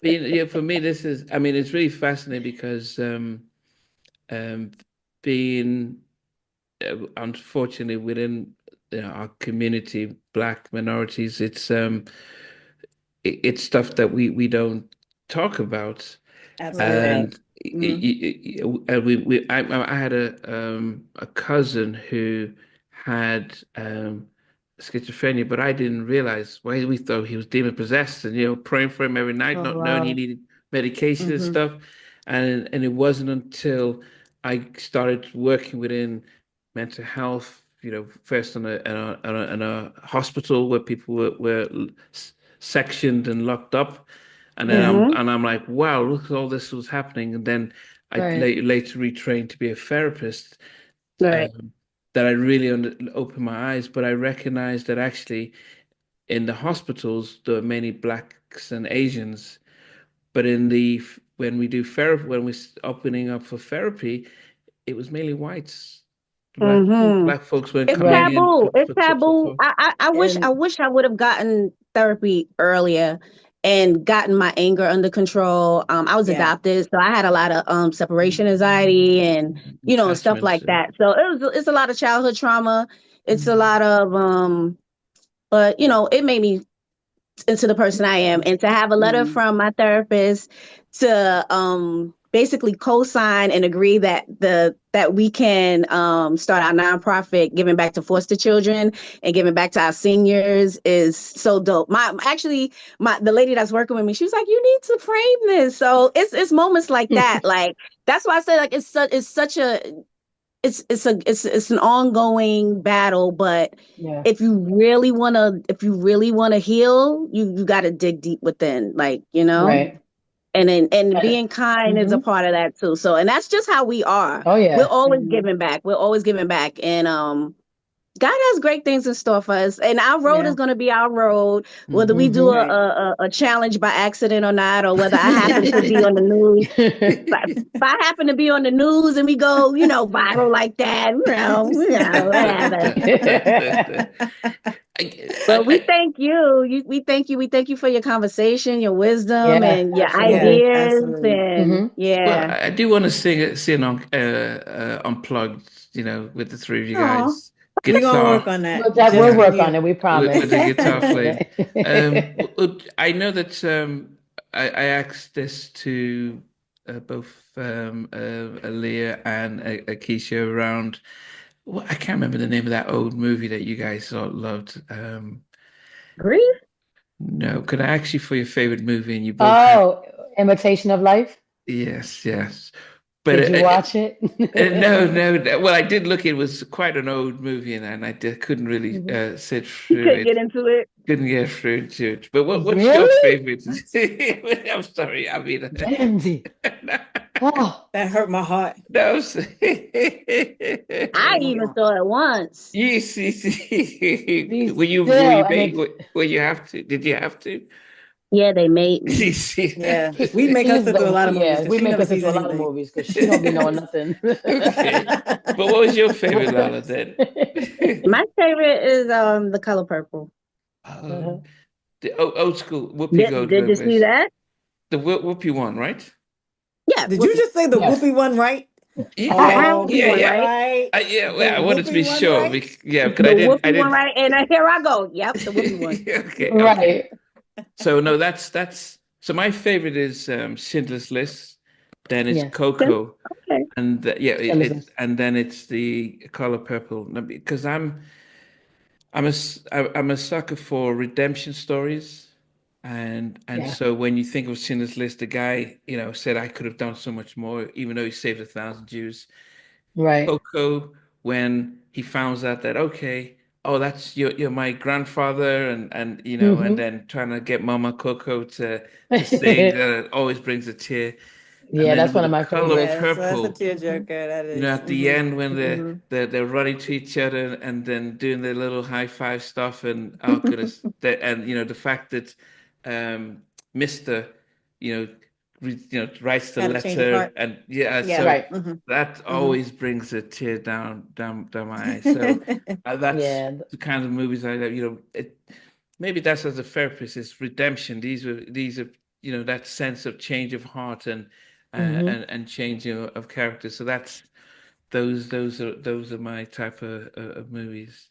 Yeah, for me, this is, I mean, it's really fascinating because um, being unfortunately within our community, Black minorities, it's stuff that we don't talk about, Absolutely. Right. and Hmm. I had a cousin who had schizophrenia, but I didn't realize why we thought he was demon possessed, and praying for him every night, Oh, not knowing he wow. needed medication and Hmm. stuff, and it wasn't until I started working within mental health, first in a hospital where people were sectioned and locked up. And then I'm Yeah. Mm-hmm. and I'm like, wow, look at all this was happening. And then I Right. later retrained to be a therapist. Right. Um, that I really opened my eyes, but I recognized that actually in the hospitals there are many blacks and Asians, but when we do therapy, when we're opening up for therapy, it was mainly whites. Mm-hmm. Black folks weren't It's coming Right. in taboo. It's taboo. for I wish And I would have gotten therapy earlier and gotten my anger under control. I was Yeah. adopted, so I had a lot of separation anxiety and stuff attachments. like that. So it's a lot of childhood trauma. It's a lot of but it made me into the person I am. And to have a letter mm, from my therapist to basically co-sign and agree that we can start our nonprofit giving back to foster children and giving back to our seniors is so dope. The lady that's working with me, she was like, "You need to frame this." So it's moments like that. Like that's why I say like it's such a it's an ongoing battle, but yeah. if you really wanna heal, you gotta dig deep within, like, Right. and Uh, being kind is a mm-hmm. part of that too. So, and that's just how we are. Oh We're yeah. always giving back. We're always giving back. And God has great things in store for us, and our road Yeah. is going to be our road, whether we do Mm-hmm. a, Right. a, a challenge by accident or not, or whether I happen to be on the news. If I happen to be on the news and we go, viral like that, whatever. But we I, thank you. We thank you. We thank you for your conversation, your wisdom, Yeah, and your Yeah. absolutely. ideas. Absolutely. And Mm-hmm. well, yeah. I do want to sing on unplugged, with the three of you Oh, guys, we're gonna guitar, work on that We'll just yeah, for work on it. you. We with promise. the guitar playing. Yeah. I know that I asked this to both Aaliyah and Akisha around. Well, I can't remember the name of that old movie that you guys all loved. Grief? No, could I ask you for your favorite movie? And you both had Oh, Imitation of Life. yes, yes. But Did you watch it? no, no. Well, I did look. It was quite an old movie, and I couldn't really Mhm. sit You through couldn't it. get into it? Couldn't get through to it. But what's your Really? favorite? I'm sorry. I mean, Nnamdi. Oh, That hurt my heart. no. That I hurt my even heart. saw it once. Yes, yes, yes. be Were still. you And made? it, Were you have to? Did you have to? Yeah, they made Did me. you see Yeah. We make her that? she's sit through a lot of movies yeah, because we she make never her sit sees through a lot of anything. movies because she don't be knowing nothing. Okay. But what was your favorite What- Lala then? My favorite is The Color Purple. Oh, Uh-huh. the old school Whoopi Did Goldberg you see version. that? The Whoopi one, right? Yeah, Did you Whoopi. just say the Yes. whoopee one right? Yeah, Oh, Whoopi yeah, one, get it yeah. right? right. Yeah, The well, I wanted to whoopee be one sure. right. Yeah, because The I Whoopi one, didn't. right? And here I go. Yep, the Whoopi one. Okay, okay. Right. So no, that's so my favorite is Schindler's List. Then it's Yes. Coco, Okay. and yeah, Genesis. and then it's the Color Purple. No, because I'm a sucker for redemption stories, and Yeah. so when you think of Schindler's List, the guy said I could have done so much more, even though he saved 1,000 Jews. Right. Coco, when he found out that okay, oh that's you're my grandfather, and Hmm. then trying to get Mama Coco to sing, always brings a tear. And Yeah, then that's with one the of my color Yeah, favorites. so that's a purple, tearjerker. That is. at the end when they're Hmm. they're, they're running to each other and then doing their little high five stuff, and oh goodness, and the fact that Mister, you know writes the Had a change of letter, heart. and yeah, Yeah. so Right. Hmm. that Hmm. always brings a tear down my eye. So that's Yeah. the kind of movies I love. Maybe that's as a therapist, it's redemption. These are that sense of change of heart and change of character. So that's those are my type of movies.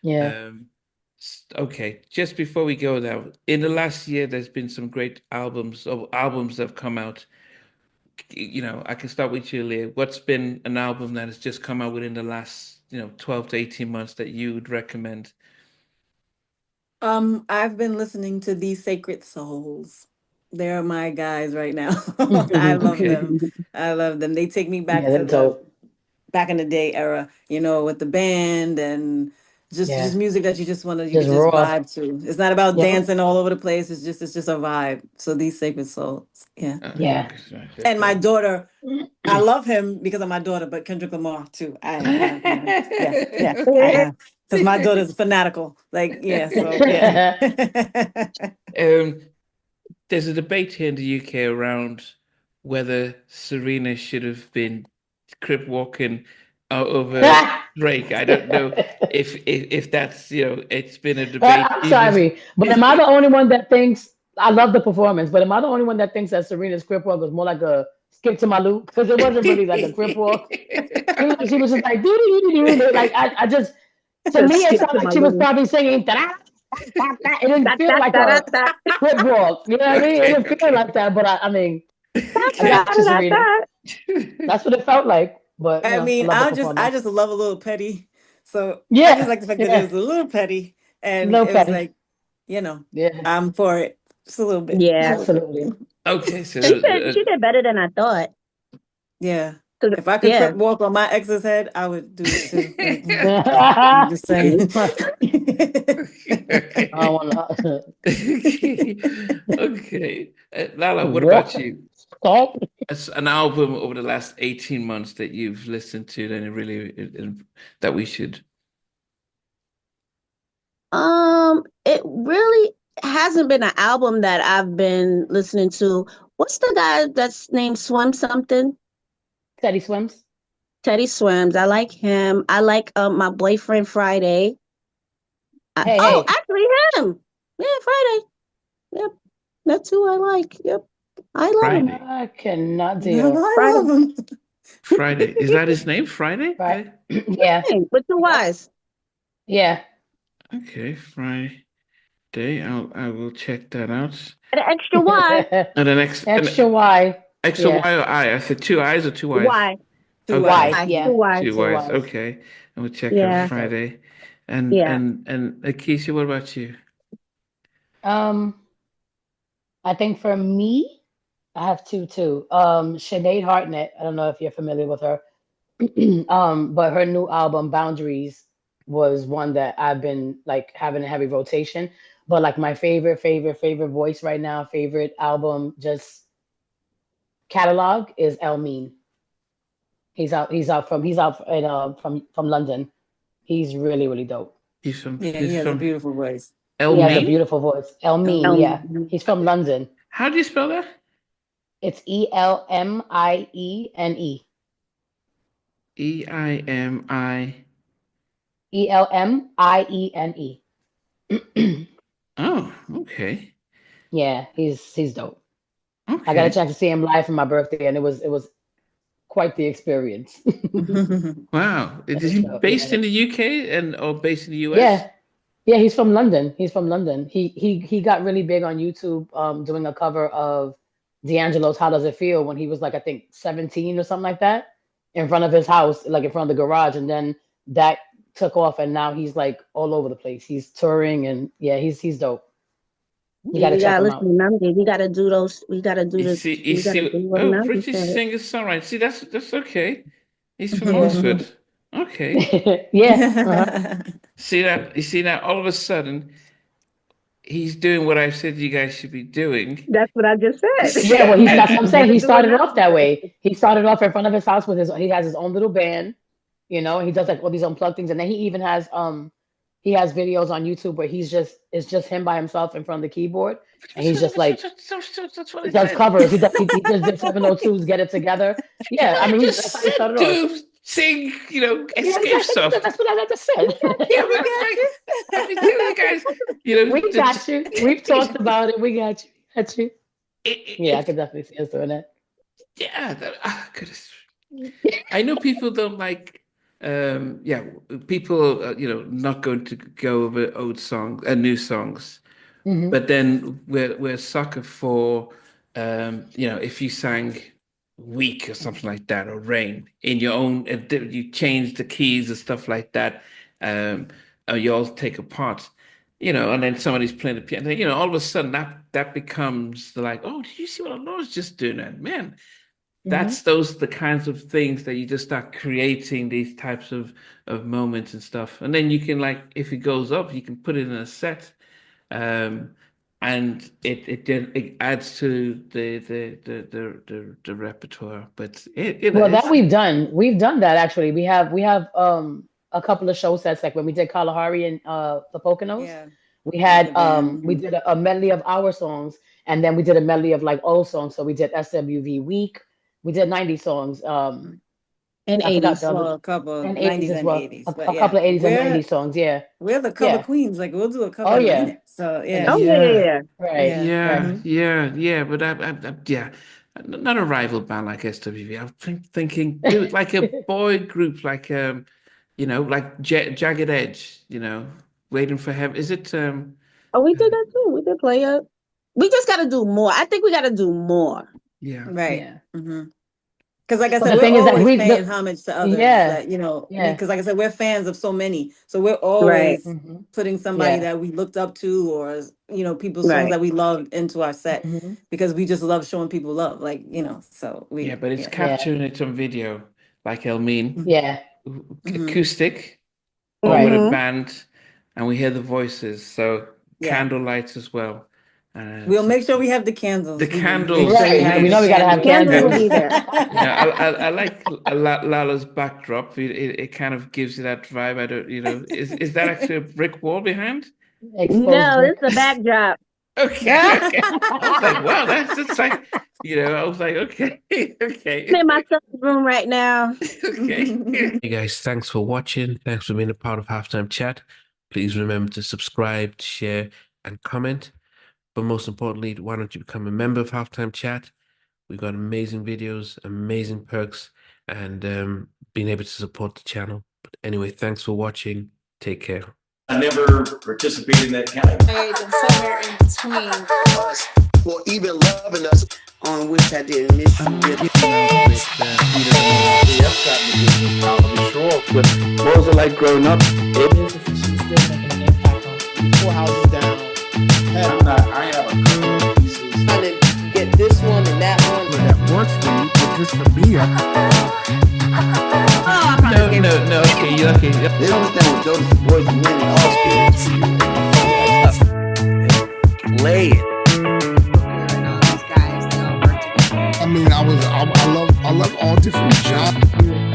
Yeah. Okay, just before we go now, in the last year, there's been some great albums that have come out. I can start with you, Leah. What's been an album that has just come out within the last, 12 to 18 months that you would recommend? I've been listening to These Sacred Souls. They're my guys right now. I love Okay. them. I love them. They take me back Yeah, to they're the dope. back in the day era, with the band and just Yeah. music that you just want to you Just can just raw. vibe to. It's not about Yep. dancing all over the place. It's just a vibe. So These Sacred Souls. Yeah. Yeah. And my daughter, I love him because of my daughter, but Kendrick Lamar too. Yeah. Because my daughter's fanatical. Like, yeah, so yeah. There's a debate here in the UK around whether Serena should have been crip walking over Drake. I don't know if that's it's been a debate. I'm sorry, but am I the only one that thinks I love the performance? But am I the only one that thinks that Serena's crip walk was more like a skip to my loop? Because it wasn't really like a crip walk. She was just like like I just to me it felt like she was probably singing da. It didn't feel like a crip walk. You know what I mean? It didn't feel like that. But I mean, I got you, Serena. That's what it felt like. But I mean, I I just love a little petty. So yeah, I just like the fact that it was a little petty, and it was like, I'm for it just a little bit. Yeah, absolutely. Okay, so she did better than I thought. Yeah. If I could crip walk on my ex's head, I would do it too. I'm just saying. Okay. Lala, what about you? It's an album over the last 18 months that you've listened to that we should. It really hasn't been an album that I've been listening to. What's the guy that's named Swim something? Teddy Swims. Teddy Swims. I like him. I like My Boyfriend Friday. Actually him. Yeah, Friday. Yep. That's who I like. Yep. I love him. I cannot deal. I love him. Friday. Is that his name? Friday? Right. Yeah. With two Y's. Yeah. Okay, Friday. I will check that out. An extra Y. And an extra Y. Extra Y or I? I said 2 I's or 2 Y's? Y. Two Y's. Yeah. 2 Y's. 2 Y's. Okay. And we'll check out Friday. And Akissa, what about you? I think for me, I have two too. Sinead Hartnett. I don't know if you're familiar with her. But her new album, Boundaries, was one that I've been like having a heavy rotation. But like my favorite voice right now, favorite album, just catalog is El Mean. He's out from London. He's really, really dope. He has a beautiful voice. He has a beautiful voice. El Mean, yeah. He's from London. How do you spell that? It's ELMIENE. ELMIENE. Oh, okay. Yeah, he's dope. Okay. I got a chance to see him live for my birthday, and it was quite the experience. Wow. Is he based in the UK or based in the US? Yeah, he's from London. He got really big on YouTube doing a cover of D'Angelo's How Does It Feel when he was like I think 17 or something like that in front of his house, like in front of the garage, and then that took off and now he's like all over the place. He's touring and he's dope. You gotta check him out. Nnamdi. We gotta do those. We gotta do this. British singer-songwriter. See, that's okay. He's from Oxford. Okay. Yeah. See that? You see that? All of a sudden, he's doing what I said you guys should be doing. That's what I just said. Yeah, well, that's what I'm saying. He started off that way. He started off in front of his house he has his own little band. He does like all these unplugged things, and then he even has he has videos on YouTube where it's just him by himself in front of the keyboard, and he's just like he does covers. He does the 702s, Get It Together. Yeah, I mean, that's how he started off. Sing, escape stuff. That's what I just said. Yeah, but I've been telling you guys, we got you. We've talked about it. We got you. I could definitely see us doing that. Yeah, I know people don't like. People, not going to go over old songs and new songs, but then we're sucker for, if you sang "Weak" or something like that, or "Rain" in your own, you change the keys and stuff like that, or you all take a part, and then somebody's playing the piano, all of a sudden that becomes like, oh, did you see what Laura's just doing, that man? That's those the kinds of things that you just start creating these types of moments and stuff, and then you can, like, if it goes up, you can put it in a set, and it adds to the repertoire. But that we've done that actually. We have a couple of show sets, like when we did Kalahari and the Poconos. Yeah. We had we did a medley of our songs, and then we did a medley of like old songs. So we did SWV Week. We did 90 songs. And 80s. Well, a couple and 90s 80s as well. 80s. A couple of 80s and 90s songs, yeah. We're the cover queens. Like, we'll do a cover in a minute. So, yeah. Oh, yeah. Right. Yeah. But not a rival band like SWV. I'm thinking, do it like a boy group, like like Jagged Edge, Waiting for Heaven. Is it? Oh, we did that too. We did play up. We just got to do more. I think we got to do more. Yeah. Right. Yeah. Because, like I said, we're always paying homage to others. Yeah. Because, like I said, we're fans of so many. So we're always putting somebody that we looked up to, or, people's songs that we loved into our set, because we just love showing people love. Like, so we. Yeah, but it's capturing it on video, like Elmine. Yeah. Acoustic, or with a band, and we hear the voices. So candlelights as well. We'll make sure we have the candles. The candles. Right. We know we gotta have candles. I like Lala's backdrop. It kind of gives you that vibe. I don't, is that actually a brick wall behind? No, it's a backdrop. Okay. I was like, wow, that's like, I was like, okay. I'm in my son's room right now. Okay. Hey guys, thanks for watching. Thanks for being a part of Halftime Chat. Please remember to subscribe, share, and comment. But most importantly, why don't you become a member of Halftime Chat? We've got amazing videos, amazing perks, and being able to support the channel. But anyway, thanks for watching. Take care. I never participated in that category. And somewhere in between us for even loving us, on which I didn't miss you with. What was it like growing up? She's still making an impact on 4 houses down. I have a couple of pieces. trying to get this one and that one. That works for me, but just for me. No. Okay, you're okay. They don't understand what Jonas Boys are winning all spirits. Lay it. These guys, they all work together. I mean, I love all different genres.